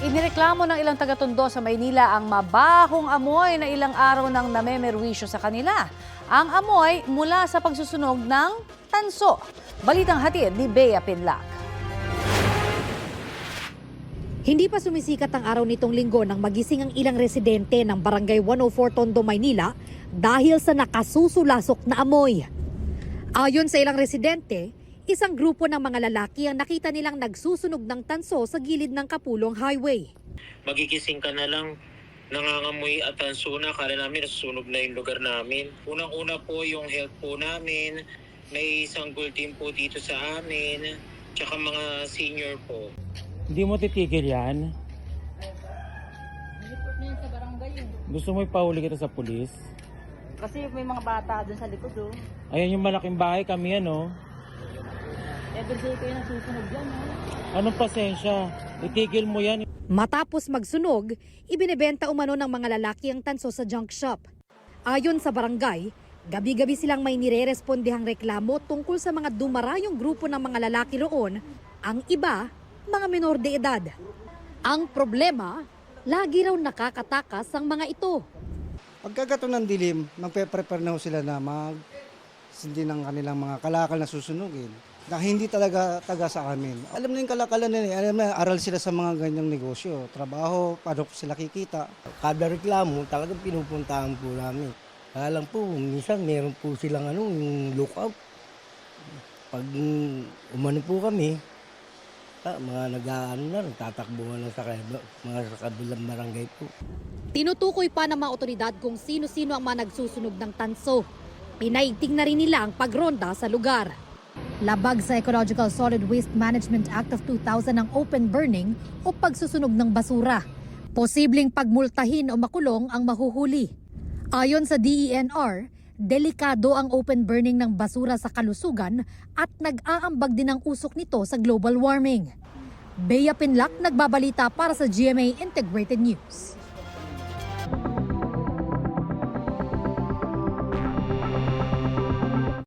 Inireklamo ng ilang taga-Tondo sa Maynila ang mabahong amoy na ilang araw nang namemerwisyo sa kanila. Ang amoy mula sa pagsusunog ng tanso. Balitang hatid ni Bea Pinlac. Hindi pa sumisikat ang araw nitong linggo nang magising ang ilang residente ng Barangay 104 Tondo, Maynila dahil sa nakasusulasok na amoy. Ayon sa ilang residente, isang grupo ng mga lalaki ang nakita nilang nagsusunog ng tanso sa gilid ng Kapulong Highway. Magigising ka na lang, nangangamoy at tanso na, kala namin nasusunog na yung lugar namin. Unang-una po yung health po namin, may sanggol team po dito sa amin, tsaka mga senior po. Hindi mo titigil yan? Report na yun sa barangay yun. Gusto mo ipahuli kita sa pulis? Kasi may mga bata dun sa likod oh. Ayan yung malaking bahay kami ano. Every day kayo nasusunog dyan oh. Anong pasensya? Itigil mo yan. Matapos magsunog, ibinebenta umano ng mga lalaki ang tanso sa junk shop. Ayon sa barangay, gabi-gabi silang may nire-respondehang reklamo tungkol sa mga dumarayong grupo ng mga lalaki roon, ang iba, mga menor de edad. Ang problema, lagi raw nakakatakas ang mga ito. Pagkagato ng dilim, magpe-prepare na ho sila na sindi ng kanilang mga kalakal na susunugin na hindi talaga taga sa amin. Alam na yung kalakalan nila, alam na aral sila sa mga ganyang negosyo, trabaho, paano sila kikita. Kada reklamo, talagang pinupuntahan po namin. Kaya lang po, minsan meron po silang yung lookout. Pag umano po kami, mga nagtatakbuhan na sa mga kabilang barangay po. Tinutukoy pa ng mga otoridad kung sino-sino ang mga nagsusunog ng tanso. Pinaigting na rin nila ang pagronda sa lugar. Labag sa Ecological Solid Waste Management Act of 2000 ang open burning o pagsusunog ng basura. Posibleng pagmultahin o makulong ang mahuhuli. Ayon sa DENR, delikado ang open burning ng basura sa kalusugan at nag-aambag din ang usok nito sa global warming. Bea Pinlac, nagbabalita para sa GMA Integrated News.